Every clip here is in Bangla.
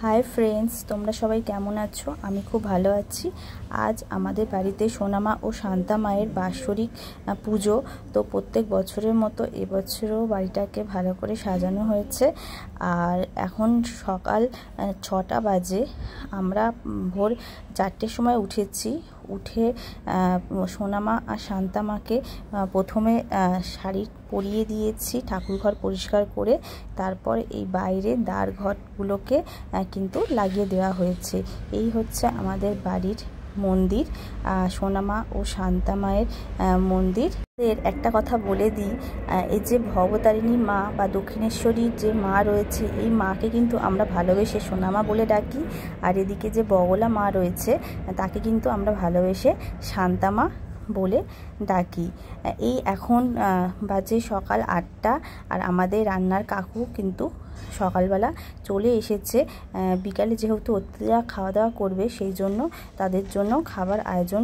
हाय फ्रेंड्स, তোমরা সবাই কেমন আছো? আমি খুব ভালো আছি। আজ আমাদের বাড়িতে সোনামা ও শান্তা মায়ের বাৎসরিক পুজো। তো প্রত্যেক বছরের মতো এবছরও বাড়িটাকে ভালো করে সাজানো হয়েছে। আর এখন সকাল 6টা বাজে। আমরা ভোর 4টের সময় উঠেছি। উঠে সোনামা আর শান্তা মাকে প্রথমে শাড়ি পরিয়ে দিয়েছি, ঠাকুরঘর পরিষ্কার করে। তারপর এই বাইরে দ্বার ঘরগুলোকে কিন্তু লাগিয়ে দেওয়া হয়েছে। এই হচ্ছে আমাদের বাড়ির মন্দির, সোনামা ও শান্তা মায়ের মন্দির। একটা কথা বলে দিই, এই যে ভবতারিণী মা বা দক্ষিণেশ্বরীর যে মা রয়েছে, এই মাকে কিন্তু আমরা ভালোবেসে সোনামা বলে ডাকি। আর এদিকে যে বগলা মা রয়েছে তাকে কিন্তু আমরা ভালোবেসে শান্তা মা বলে ডাকি। এই এখন বাজে সকাল 8টা। আর আমাদের রান্নার কাকু কিন্তু সকালবেলা চলে এসেছে। বিকালে যেহেতু অতিথিরা খাওয়া দাওয়া করবে, সেই জন্য তাদের জন্য খাবার আয়োজন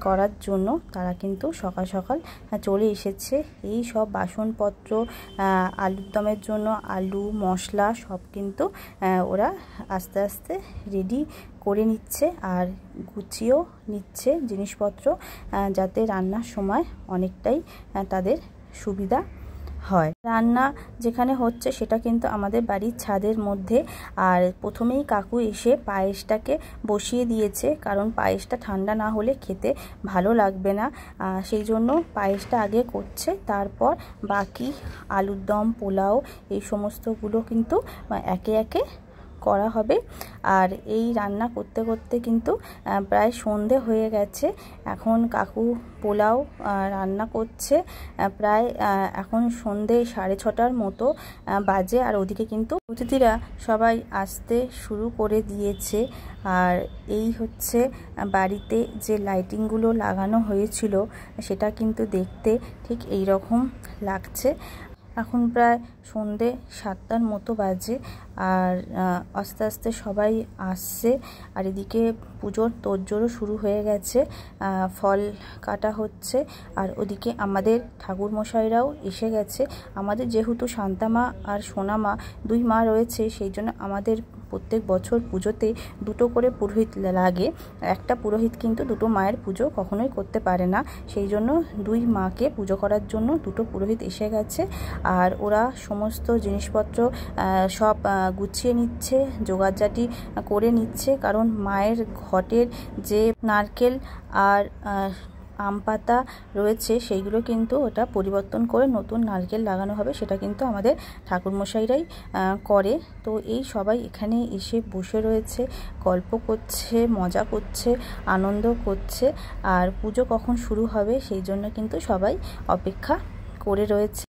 করার জন্য তারা কিন্তু সকাল সকাল চলে এসেছে। এই সব বাসনপত্র, আলুর দমের জন্য আলু মশলা সব কিন্তু ওরা আস্তে আস্তে রেডি করে নিচ্ছে আর গুছিয়েও নিচ্ছে জিনিসপত্র, যাতে রান্নার সময় অনেকটাই তাদের সুবিধা হয়। রান্না যেখানে হচ্ছে সেটা কিন্তু আমাদের বাড়ির ছাদের মধ্যে। আর প্রথমেই কাকু এসে পায়েসটাকে বসিয়ে দিয়েছে, কারণ পায়েসটা ঠান্ডা না হলে খেতে ভালো লাগবে না। সেই জন্য পায়েসটা আগে করছে, তারপর বাকি আলুর দম, পোলাও এই সমস্তগুলো কিন্তু একে একে করা হবে। আর এই রান্না করতে করতে কিন্তু প্রায় সন্ধে হয়ে গেছে। এখন কাকু পোলাও রান্না করছে। প্রায় এখন সন্ধে 6:30টার মতো বাজে। আর ওদিকে কিন্তু অতিথিরা সবাই আসতে শুরু করে দিয়েছে। আর এই হচ্ছে বাড়িতে যে লাইটিংগুলো লাগানো হয়েছিল, সেটা কিন্তু দেখতে ঠিক এই রকম লাগছে। এখন প্রায় সন্ধে 7টার মতো বাজে। আর আস্তে আস্তে সবাই আসছে। আর এদিকে পুজোর তোড়জোড়ও শুরু হয়ে গেছে, ফল কাটা হচ্ছে। আর ওদিকে আমাদের ঠাকুরমশাইরাও এসে গেছে। আমাদের যেহেতু শান্তা মা আর সোনা মা দুই মা রয়েছে, সেই জন্য আমাদের প্রত্যেক বছর পুজোতে দুটো করে পুরোহিত লাগে। একটা পুরোহিত কিন্তু দুটো মায়ের পুজো কখনোই করতে পারে না, সেই জন্য দুই মাকে পুজো করার জন্য দুটো পুরোহিত এসে গেছে। আর ওরা সমস্ত জিনিসপত্র সব গুছিয়ে নিচ্ছে, জোগাড়জাটি করে নিচ্ছে। কারণ মায়ের ঘটের যে নারকেল আর আম পাতা রয়েছে, সেইগুলো কিন্তু ওটা পরিবর্তন করে নতুন নারকেল লাগানো হবে, সেটা কিন্তু আমাদের ঠাকুরমশাইরাই করে। তো এই সবাই এখানে এসে বসে রয়েছে, গল্প করছে, মজা করছে, আনন্দ করছে। আর পুজো কখন শুরু হবে সেই জন্য কিন্তু সবাই অপেক্ষা করে রয়েছে।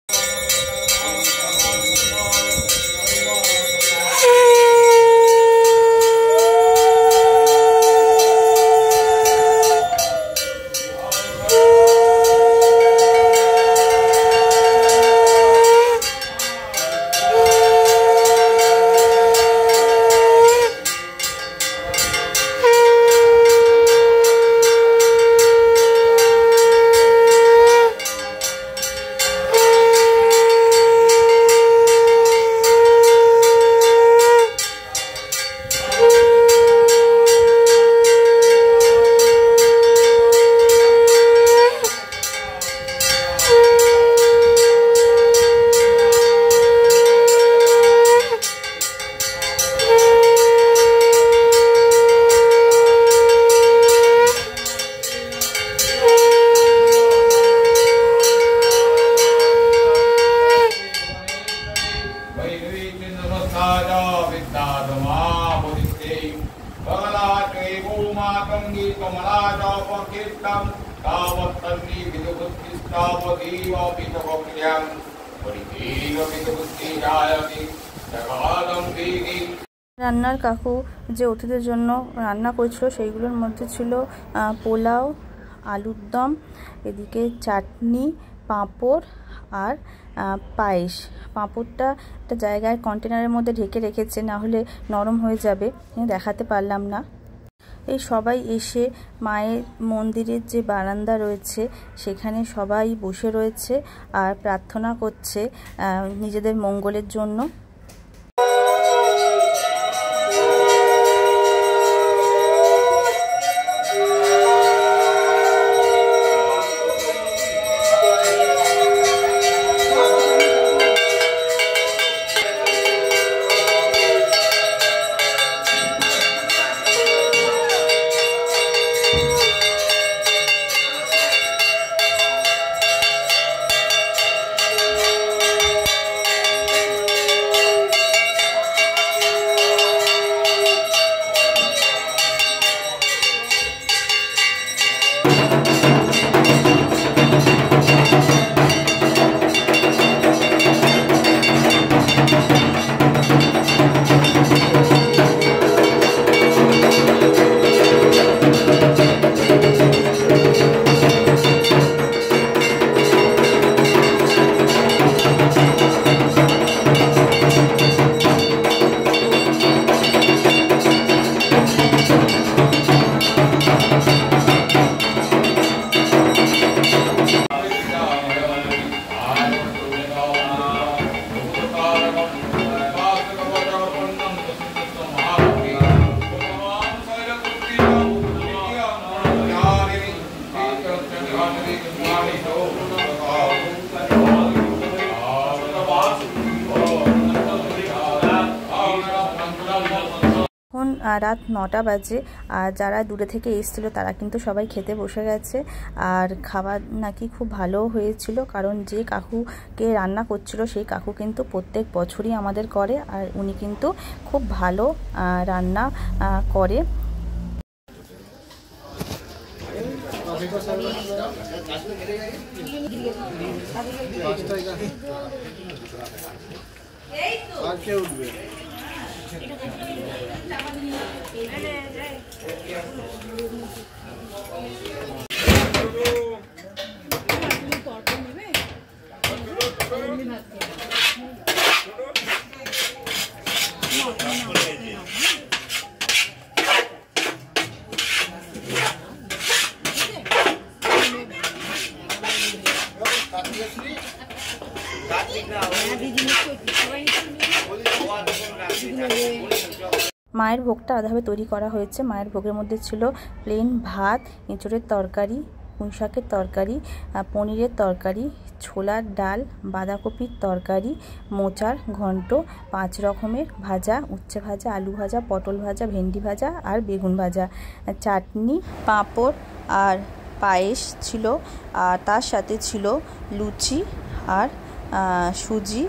রান্নার কাকু যে অতিথিদের জন্য রান্না করছিল সেইগুলোর মধ্যে ছিল পোলাও, আলুর দম, এদিকে চাটনি, পাঁপড় আর পায়েস। পাঁপড়টা একটা জায়গায় কন্টেনারের মধ্যে ঢেকে রেখেছে, না হলে নরম হয়ে যাবে, দেখাতে পারলাম না। এই সবাই এসে মায়ের মন্দিরের যে বারান্দা রয়েছে সেখানে সবাই বসে রয়েছে আর প্রার্থনা করছে নিজেদের মঙ্গলের জন্য। এখন রাত 9টা বাজে। আর যারা দূরে থেকে এসেছিলো তারা কিন্তু সবাই খেতে বসে গেছে। আর খাবার নাকি খুব ভালো হয়েছিল, কারণ যে কাকুকে রান্না করছিল সেই কাকু কিন্তু প্রত্যেক বছরই আমাদের করে, আর উনি কিন্তু খুব ভালো রান্না করে। মায়ের ভোগটা আলাদাভাবে তৈরি করা হয়েছে। মায়ের ভোগের মধ্যে ছিল প্লেন ভাত, এঁচোড়ের তরকারি, পুঁই শাকের তরকারি, পনিরের তরকারি, ছোলার ডাল, বাঁধাকপির তরকারি, মোচার ঘন্ট, 5 রকমের ভাজা, উচ্ছে ভাজা, আলু ভাজা, পটল ভাজা, ভেন্ডি ভাজা আর বেগুন ভাজা, চাটনি, পাঁপড় আর পায়েস ছিল। আর তার সাথে ছিল লুচি আর সুজি।